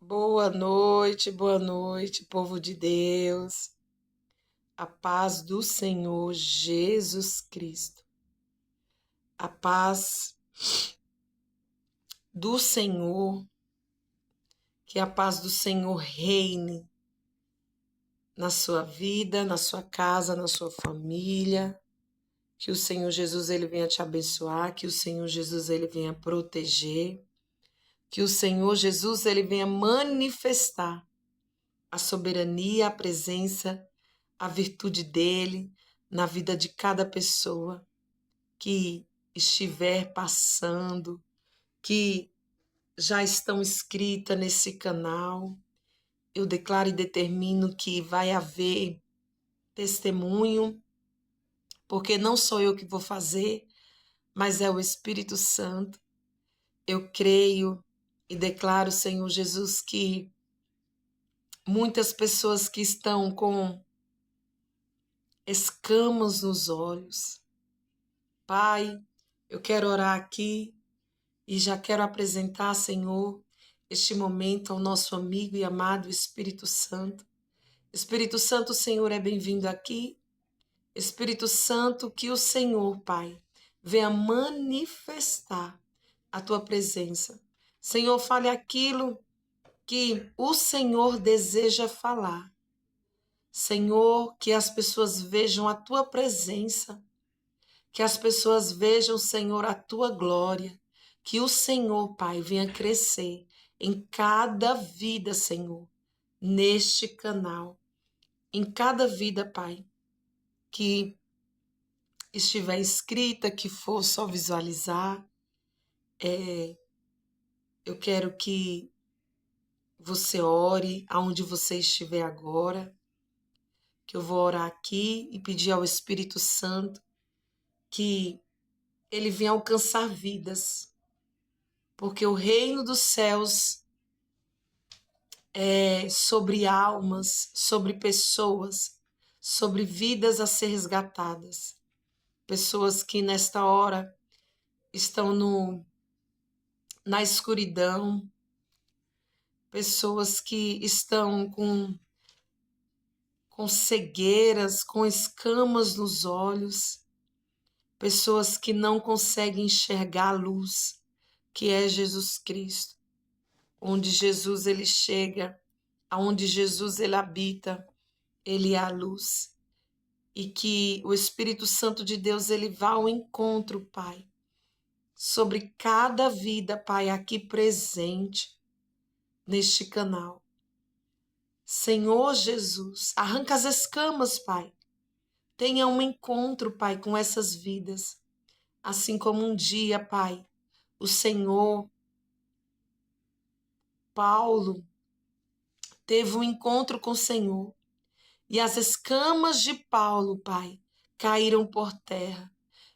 Boa noite, povo de Deus. A paz do Senhor Jesus Cristo. A paz do Senhor, que a paz do Senhor reine na sua vida, na sua casa, na sua família. Que o Senhor Jesus ele venha te abençoar, que o Senhor Jesus ele venha proteger, que o Senhor Jesus ele venha manifestar a soberania, a presença, a virtude dele na vida de cada pessoa que estiver passando, que já estão inscritas nesse canal. Eu declaro e determino que vai haver testemunho, porque não sou eu que vou fazer, mas é o Espírito Santo. Eu creio e declaro, Senhor Jesus, que muitas pessoas que estão com escamas nos olhos, Pai, eu quero orar aqui e já quero apresentar, Senhor, este momento ao nosso amigo e amado Espírito Santo. Espírito Santo, o Senhor é bem-vindo aqui. Espírito Santo, que o Senhor, Pai, venha manifestar a tua presença. Senhor, fale aquilo que o Senhor deseja falar. Senhor, que as pessoas vejam a tua presença, que as pessoas vejam, Senhor, a tua glória, que o Senhor, Pai, venha crescer em cada vida, Senhor, neste canal, em cada vida, Pai, que estiver inscrita, que for só visualizar. Eu quero que você ore aonde você estiver agora, que eu vou orar aqui e pedir ao Espírito Santo que ele venha alcançar vidas, porque o reino dos céus é sobre almas, sobre pessoas, sobre vidas a ser resgatadas. Pessoas que nesta hora estão na escuridão, pessoas que estão com cegueiras, com escamas nos olhos, pessoas que não conseguem enxergar a luz, que é Jesus Cristo. Onde Jesus ele chega, aonde Jesus ele habita, ele é a luz. E que o Espírito Santo de Deus ele vá ao encontro, Pai, sobre cada vida, Pai, aqui presente neste canal. Senhor Jesus, arranca as escamas, Pai. Tenha um encontro, Pai, com essas vidas. Assim como um dia, Pai, o Senhor Paulo teve um encontro com o Senhor. E as escamas de Paulo, Pai, caíram por terra.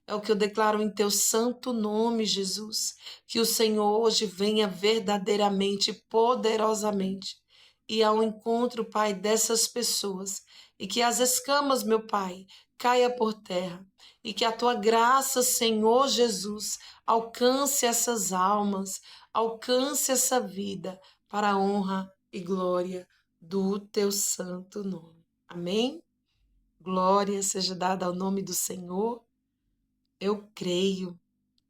É o que eu declaro em teu santo nome, Jesus. Que o Senhor hoje venha verdadeiramente, poderosamente, e ao encontro, Pai, dessas pessoas. E que as escamas, meu Pai, caia por terra. E que a tua graça, Senhor Jesus, alcance essas almas, alcance essa vida, para a honra e glória do teu santo nome. Amém? Glória seja dada ao nome do Senhor. Eu creio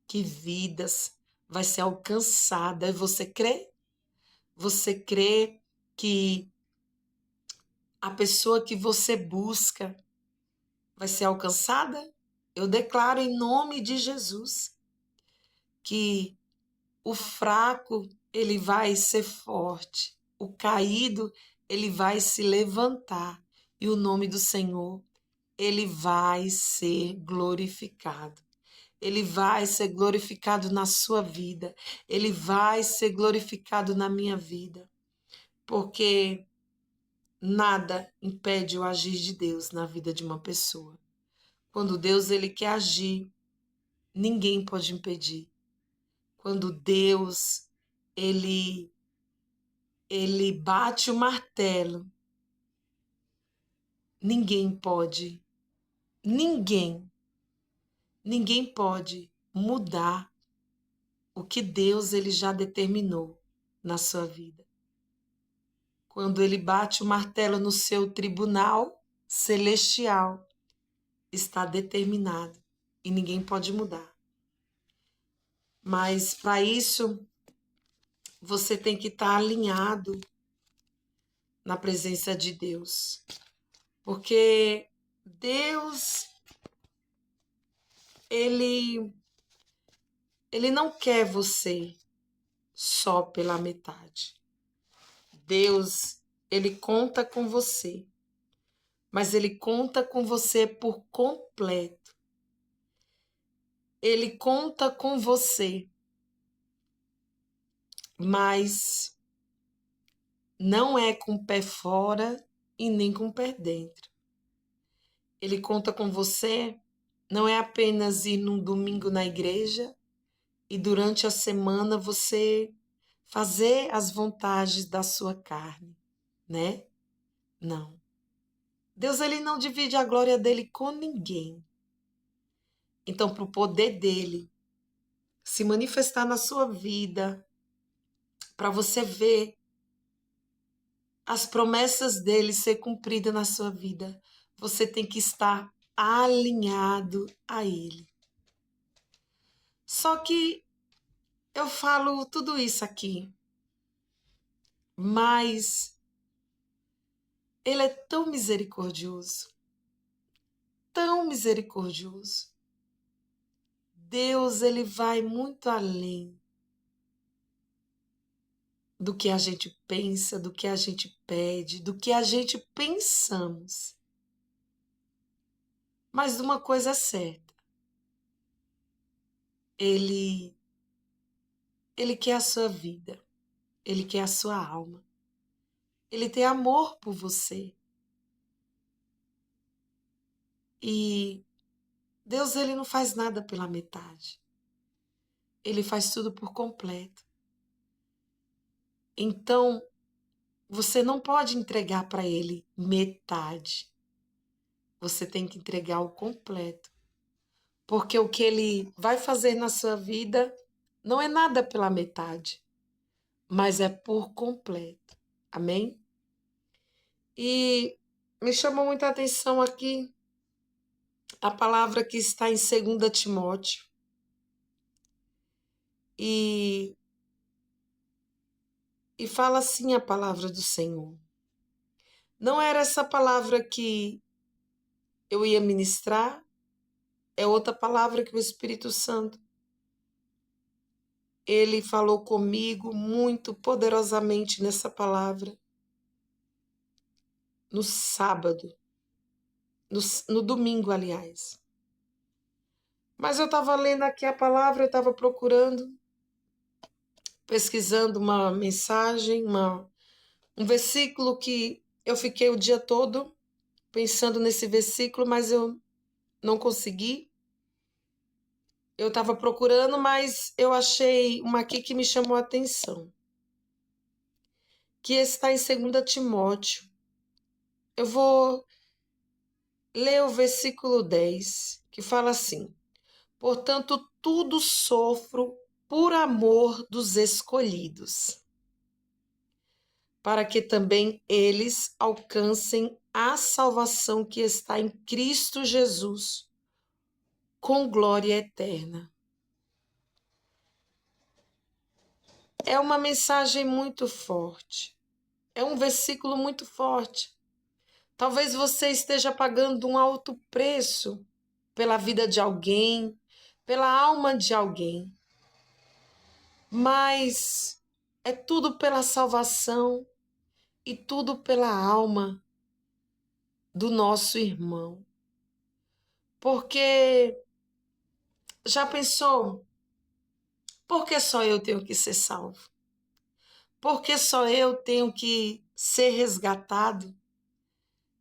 que vidas vai ser alcançada. Você crê? Você crê que a pessoa que você busca vai ser alcançada? Eu declaro em nome de Jesus que o fraco ele vai ser forte, o caído ele vai se levantar e o nome do Senhor ele vai ser glorificado. Ele vai ser glorificado na sua vida. Ele vai ser glorificado na minha vida. Porque nada impede o agir de Deus na vida de uma pessoa. Quando Deus ele quer agir, ninguém pode impedir. Quando Deus ele bate o martelo, ninguém pode, ninguém pode mudar o que Deus ele já determinou na sua vida. quando ele bate o martelo no seu tribunal celestial, está determinado e ninguém pode mudar. Mas para isso, você tem que estar alinhado na presença de Deus. Porque Deus, ele não quer você só pela metade. Deus, ele conta com você, mas ele conta com você por completo. Ele conta com você, mas não é com o pé fora e nem com o pé dentro. Ele conta com você, não é apenas ir num domingo na igreja e durante a semana você fazer as vontades da sua carne, né? Não. Deus, ele não divide a glória dele com ninguém. Então, para o poder dele se manifestar na sua vida, para você ver as promessas dele ser cumpridas na sua vida, você tem que estar alinhado a ele. Só que eu falo tudo isso aqui, mas ele é tão misericordioso, tão misericordioso. Deus, ele vai muito além do que a gente pensa, do que a gente pede, do que a gente pensamos. Mas uma coisa é certa, ele quer a sua vida, ele quer a sua alma, ele tem amor por você. E Deus, ele não faz nada pela metade, ele faz tudo por completo. Então, você não pode entregar para ele metade, você tem que entregar o completo. Porque o que ele vai fazer na sua vida não é nada pela metade, mas é por completo. Amém? E me chamou muita atenção aqui a palavra que está em 2 Timóteo. E fala assim a palavra do Senhor. Não era essa palavra que eu ia ministrar, é outra palavra que o Espírito Santo, ele falou comigo muito poderosamente nessa palavra. No sábado, no domingo, aliás. Mas eu estava lendo aqui a palavra, eu estava procurando, pesquisando uma mensagem, um versículo que eu fiquei o dia todo pensando nesse versículo, mas eu não consegui. Eu estava procurando, mas eu achei uma aqui que me chamou a atenção, que está em 2 Timóteo. Eu vou ler o versículo 10, que fala assim: portanto, tudo sofro por amor dos escolhidos, para que também eles alcancem a salvação que está em Cristo Jesus, com glória eterna. É uma mensagem muito forte, é um versículo muito forte. Talvez você esteja pagando um alto preço pela vida de alguém, pela alma de alguém, mas é tudo pela salvação e tudo pela alma do nosso irmão. Porque já pensou? Por que só eu tenho que ser salvo? Por que só eu tenho que ser resgatado?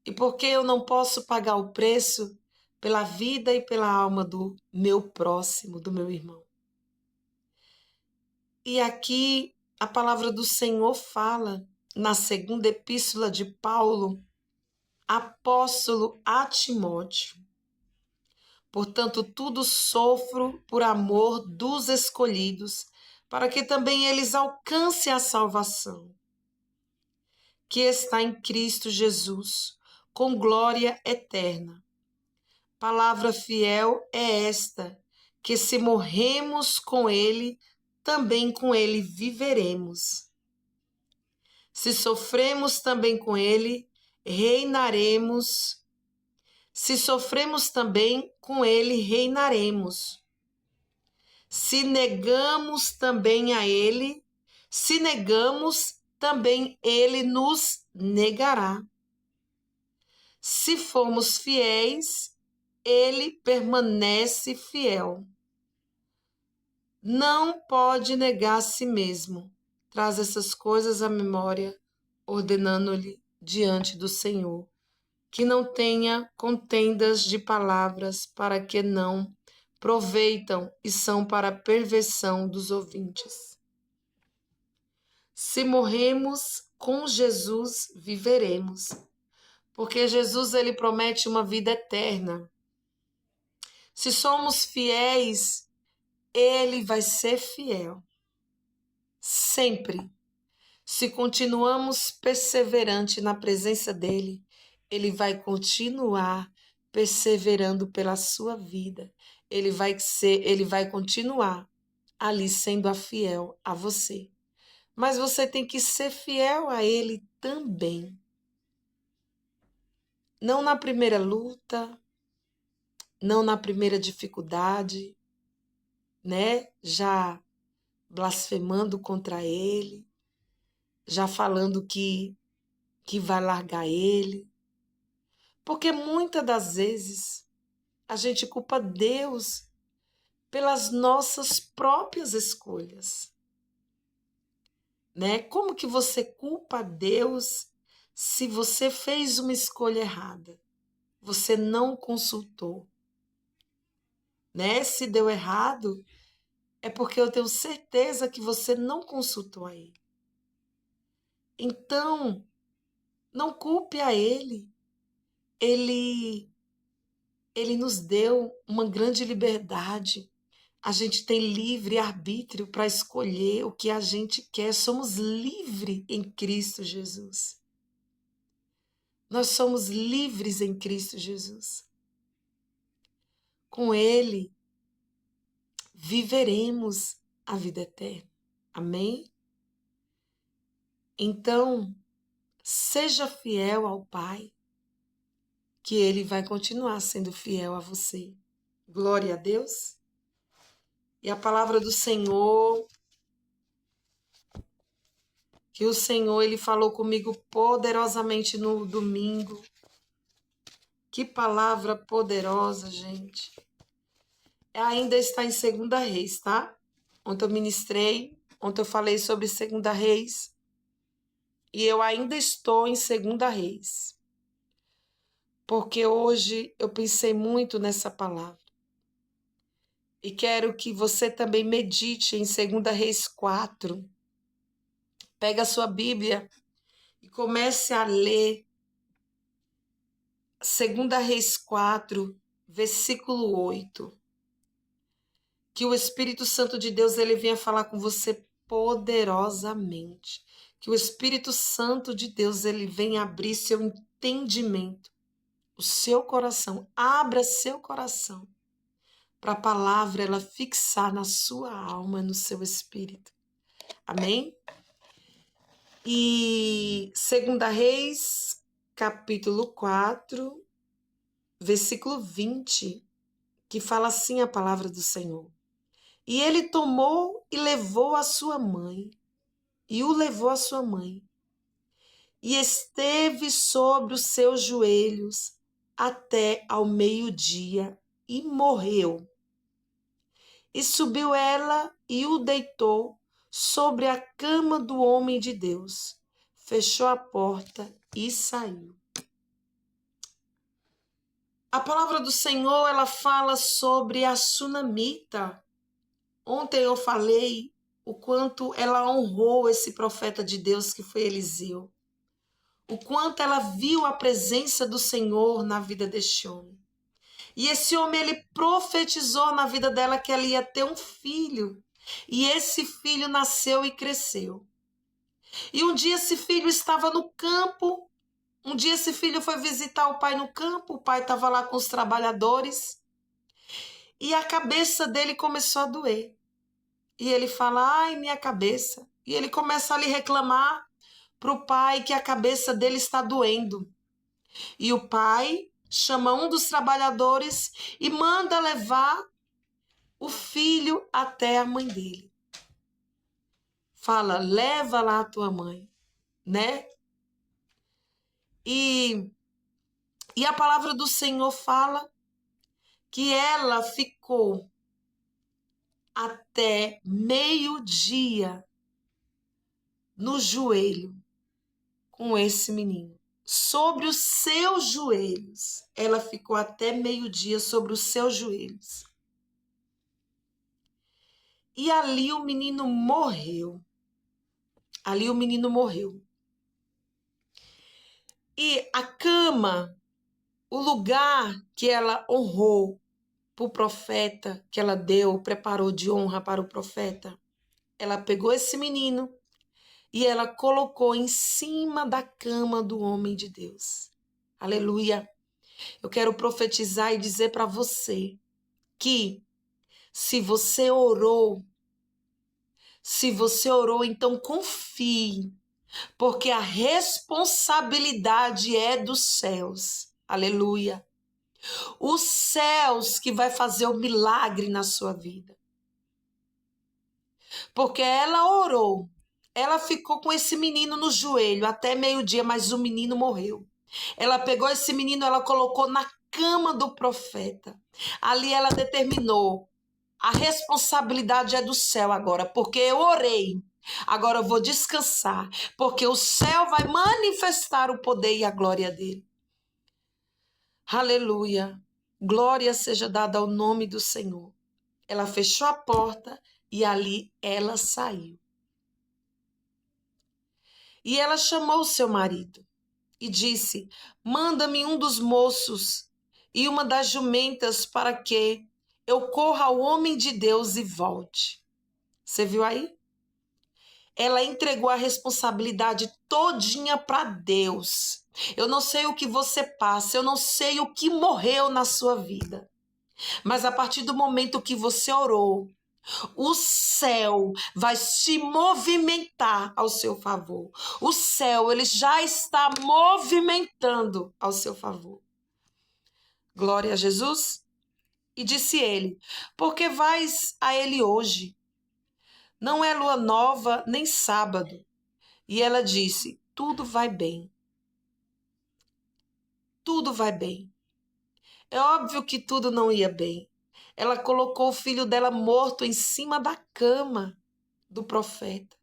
E por que eu não posso pagar o preço pela vida e pela alma do meu próximo, do meu irmão? E aqui a palavra do Senhor fala na 2ª epístola de Paulo, apóstolo a Timóteo. Portanto, tudo sofro por amor dos escolhidos, para que também eles alcancem a salvação. que está em Cristo Jesus, com glória eterna. Palavra fiel é esta, que se morremos com ele, também com ele viveremos. Se sofremos também com ele, reinaremos. Se sofremos também com ele, reinaremos. Se negamos também a ele, se negamos, também ele nos negará. Se formos fiéis, ele permanece fiel. Não pode negar a si mesmo. Traz essas coisas à memória, ordenando-lhe diante do Senhor, que não tenha contendas de palavras, para que não proveitam e são para a perversão dos ouvintes. Se morremos com Jesus, viveremos, porque Jesus ele promete uma vida eterna. Se somos fiéis, ele vai ser fiel, sempre. Se continuamos perseverantes na presença dele, ele vai continuar perseverando pela sua vida. Ele vai continuar ali sendo fiel a você. Mas você tem que ser fiel a ele também. Não na primeira luta, não na primeira dificuldade, né? Já blasfemando contra ele, já falando que vai largar ele. Porque muitas das vezes a gente culpa Deus pelas nossas próprias escolhas, né? Como que você culpa Deus se você fez uma escolha errada? Você não consultou, né? Se deu errado, é porque eu tenho certeza que você não consultou a ele. Então, não culpe a ele. Ele nos deu uma grande liberdade. A gente tem livre arbítrio para escolher o que a gente quer. Somos livres em Cristo Jesus. Nós somos livres em Cristo Jesus. Com ele, viveremos a vida eterna. Amém? Então, seja fiel ao Pai, que ele vai continuar sendo fiel a você. Glória a Deus. E a palavra do Senhor, que o Senhor ele falou comigo poderosamente no domingo. Que palavra poderosa, gente. Ainda está em 2 Reis, tá? Ontem eu ministrei, ontem eu falei sobre 2 Reis. E eu ainda estou em 2 Reis. Porque hoje eu pensei muito nessa palavra. E quero que você também medite em 2 Reis 4. Pega a sua Bíblia e comece a ler 2 Reis 4, versículo 8. Que o Espírito Santo de Deus ele venha falar com você poderosamente. Que o Espírito Santo de Deus ele venha abrir seu entendimento, o seu coração. Abra seu coração para a palavra ela fixar na sua alma, no seu espírito. Amém? E 2 Reis, capítulo 4, versículo 20, que fala assim a palavra do Senhor. E ele tomou e levou a sua mãe, e o levou a sua mãe, e esteve sobre os seus joelhos até ao meio-dia, e morreu. E subiu ela e o deitou sobre a cama do homem de Deus, fechou a porta e saiu. A palavra do Senhor, ela fala sobre a sunamita. Ontem eu falei o quanto ela honrou esse profeta de Deus que foi Eliseu. O quanto ela viu a presença do Senhor na vida deste homem. E esse homem, ele profetizou na vida dela que ela ia ter um filho. E esse filho nasceu e cresceu. E um dia esse filho estava no campo. Um dia esse filho foi visitar o pai no campo. O pai estava lá com os trabalhadores. E a cabeça dele começou a doer. E ele fala, ai, minha cabeça. E ele começa a lhe reclamar para o pai que a cabeça dele está doendo. E o pai chama um dos trabalhadores e manda levar o filho até a mãe dele. Fala, leva lá a tua mãe, né? E a palavra do Senhor fala que ela ficou até meio-dia no joelho com esse menino. Sobre os seus joelhos. Ela ficou até meio-dia sobre os seus joelhos. E ali o menino morreu. Ali o menino morreu. E a cama, o lugar que ela honrou para o profeta, que ela deu, preparou de honra para o profeta, ela pegou esse menino e ela colocou em cima da cama do homem de Deus. Aleluia! Eu quero profetizar e dizer para você que se você orou, então confie, porque a responsabilidade é dos céus. Aleluia! Os céus que vai fazer o milagre na sua vida. Porque ela orou, ela ficou com esse menino no joelho até meio-dia, mas o menino morreu. Ela pegou esse menino, ela colocou na cama do profeta. Ali ela determinou, a responsabilidade é do céu agora, porque eu orei. Agora eu vou descansar, porque o céu vai manifestar o poder e a glória dele. Aleluia. Glória seja dada ao nome do Senhor. Ela fechou a porta e ali ela saiu. E ela chamou o seu marido e disse, manda-me um dos moços e uma das jumentas para que eu corra ao homem de Deus e volte. Você viu aí? Ela entregou a responsabilidade todinha para Deus. Eu não sei o que você passa, eu não sei o que morreu na sua vida. Mas a partir do momento que você orou, o céu vai se movimentar ao seu favor. O céu, ele já está movimentando ao seu favor. Glória a Jesus. E disse ele, por que vais a ele hoje? Não é lua nova, nem sábado. E ela disse, tudo vai bem. Tudo vai bem. É óbvio que tudo não ia bem. Ela colocou o filho dela morto em cima da cama do profeta.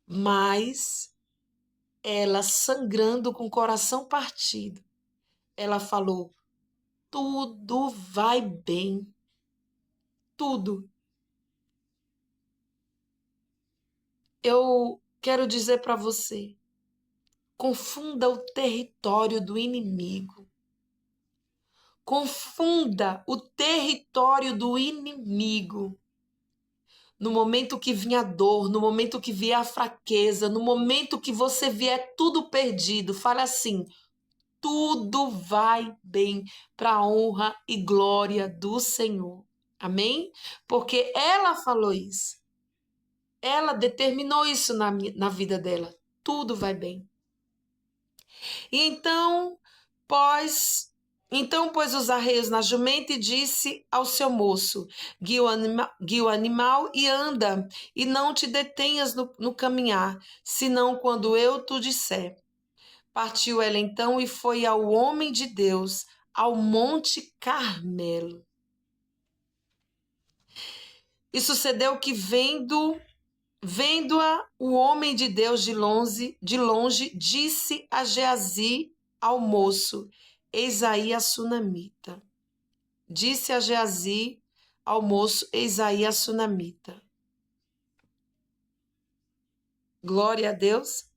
Mas ela, sangrando com o coração partido, ela falou, tudo vai bem. Tudo. Eu quero dizer para você, confunda o território do inimigo. Confunda o território do inimigo. No momento que vier a dor, no momento que vier a fraqueza, no momento que você vier tudo perdido, fale assim, tudo vai bem para a honra e glória do Senhor. Amém? Porque ela falou isso. Ela determinou isso na vida dela. Tudo vai bem. E então, pôs os arreios na jumenta e disse ao seu moço, guia o animal e anda, e não te detenhas no caminhar, senão quando eu te disser. Partiu ela então e foi ao homem de Deus, ao Monte Carmelo. E sucedeu que vendo-a, o homem de Deus de longe, disse a Geazi, ao moço, eis aí a sunamita. Disse a Geazi, ao moço, eis aí a sunamita. Glória a Deus.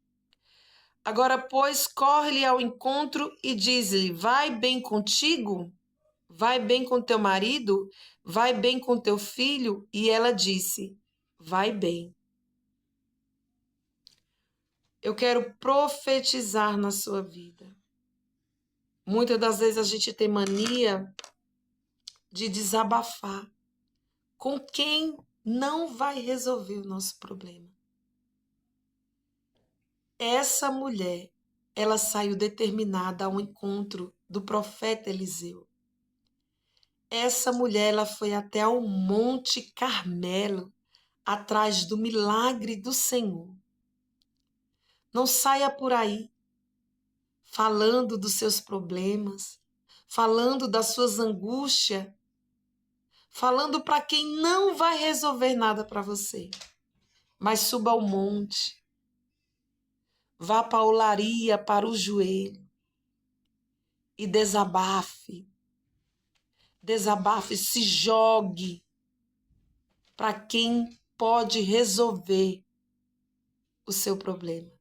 Agora, pois, corre-lhe ao encontro e diz-lhe, vai bem contigo? Vai bem com teu marido? Vai bem com teu filho? E ela disse, vai bem. eu quero profetizar na sua vida. Muitas das vezes a gente tem mania de desabafar com quem não vai resolver o nosso problema. Essa mulher, ela saiu determinada ao encontro do profeta Eliseu. Essa mulher, ela foi até o Monte Carmelo, atrás do milagre do Senhor. Não saia por aí falando dos seus problemas, falando das suas angústias, falando para quem não vai resolver nada para você. Mas suba ao monte, vá para a olaria, para o joelho e desabafe. Desabafe, se jogue para quem pode resolver o seu problema.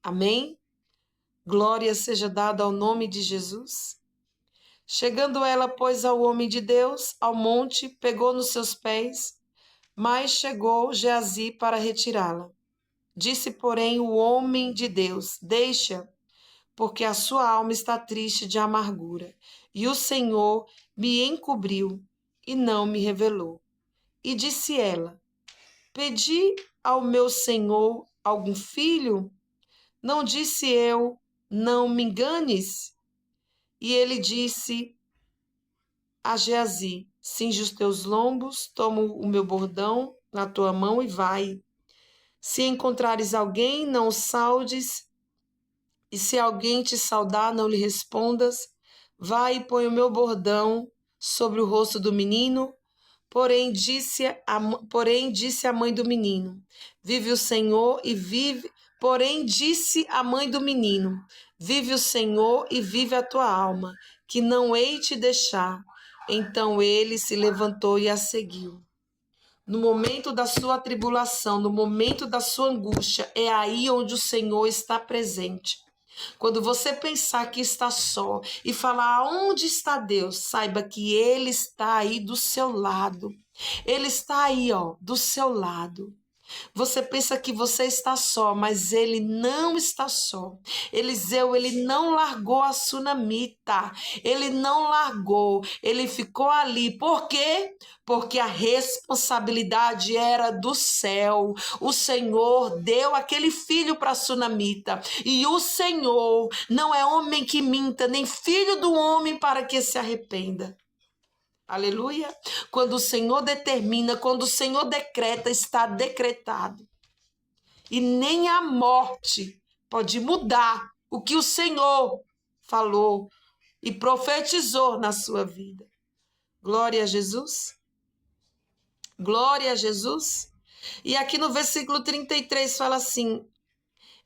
Amém? Glória seja dada ao nome de Jesus. Chegando ela, pois, ao homem de Deus, ao monte, pegou nos seus pés, mas chegou Geazi para retirá-la. Disse, porém, o homem de Deus: deixa, porque a sua alma está triste de amargura, e o Senhor me encobriu e não me revelou. E disse ela: pedi ao meu senhor algum filho? Não disse eu: não me enganes? E ele disse a Geazi: cinge os teus lombos, toma o meu bordão na tua mão e vai. Se encontrares alguém, não o saudes, e se alguém te saudar, não lhe respondas. Vai e põe o meu bordão sobre o rosto do menino. Porém disse a mãe do menino: vive o Senhor e vive. Porém disse a mãe do menino: vive o Senhor e vive a tua alma, que não hei te deixar. Então ele se levantou e a seguiu. No momento da sua tribulação, no momento da sua angústia, é aí onde o Senhor está presente. Quando você pensar que está só e falar aonde está Deus, saiba que Ele está aí do seu lado. Ele está aí, ó, do seu lado. Você pensa que você está só, mas ele não está só. Eliseu, ele não largou a sunamita. Ele não largou. Ele ficou ali. Por quê? Porque a responsabilidade era do céu. O Senhor deu aquele filho para a sunamita. E o Senhor não é homem que minta, nem filho do homem para que se arrependa. Aleluia. Quando o Senhor determina, quando o Senhor decreta, está decretado. E nem a morte pode mudar o que o Senhor falou e profetizou na sua vida. Glória a Jesus. Glória a Jesus. E aqui no versículo 33 fala assim: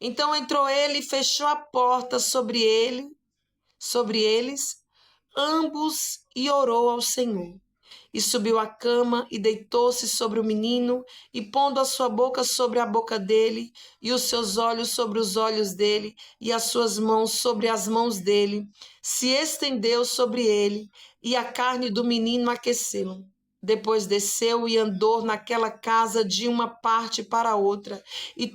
então entrou ele e fechou a porta sobre eles, ambos, e orou ao Senhor. E subiu à cama e deitou-se sobre o menino, e pondo a sua boca sobre a boca dele, e os seus olhos sobre os olhos dele, e as suas mãos sobre as mãos dele, se estendeu sobre ele, e a carne do menino aqueceu. Depois desceu e andou naquela casa de uma parte para outra, e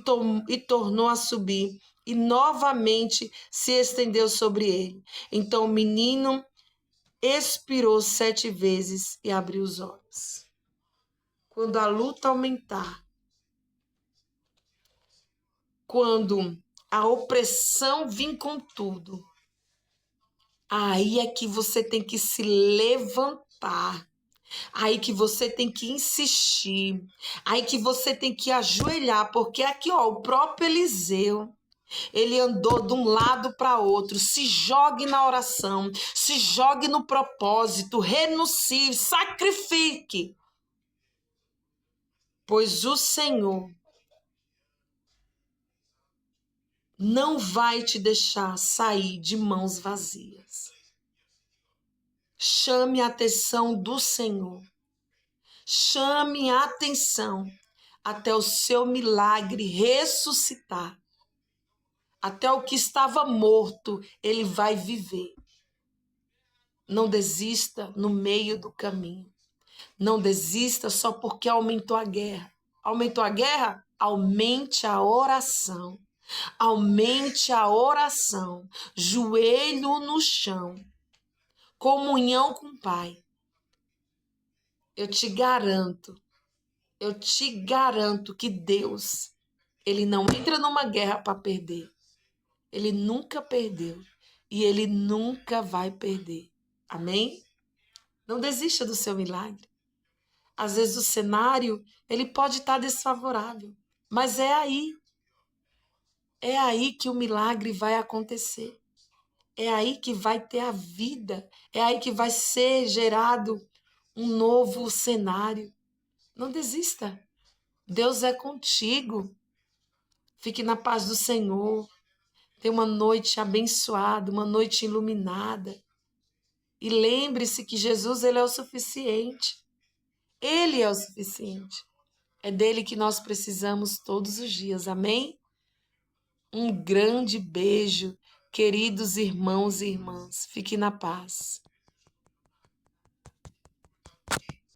tornou a subir, e novamente se estendeu sobre ele. Então o menino expirou 7 vezes e abriu os olhos. Quando a luta aumentar, quando a opressão vir com tudo, aí é que você tem que se levantar. Aí que você tem que insistir. Aí que você tem que ajoelhar, porque aqui, ó, o próprio Eliseu, ele andou de um lado para outro. Se jogue na oração, se jogue no propósito, renuncie, sacrifique. Pois o Senhor não vai te deixar sair de mãos vazias. Chame a atenção do Senhor. Chame a atenção até o seu milagre ressuscitar. Até o que estava morto, ele vai viver. Não desista no meio do caminho. Não desista só porque aumentou a guerra. Aumentou a guerra? Aumente a oração. Aumente a oração, joelho no chão, comunhão com o Pai. Eu te garanto que Deus, Ele não entra numa guerra para perder. Ele nunca perdeu e Ele nunca vai perder. Amém? Não desista do seu milagre. Às vezes o cenário, ele pode estar desfavorável, mas é aí que o milagre vai acontecer. É aí que vai ter a vida, é aí que vai ser gerado um novo cenário. Não desista. Deus é contigo. Fique na paz do Senhor. Tenha uma noite abençoada, uma noite iluminada. E lembre-se que Jesus, ele é o suficiente. Ele é o suficiente. É dele que nós precisamos todos os dias. Amém? Um grande beijo, queridos irmãos e irmãs. Fique na paz.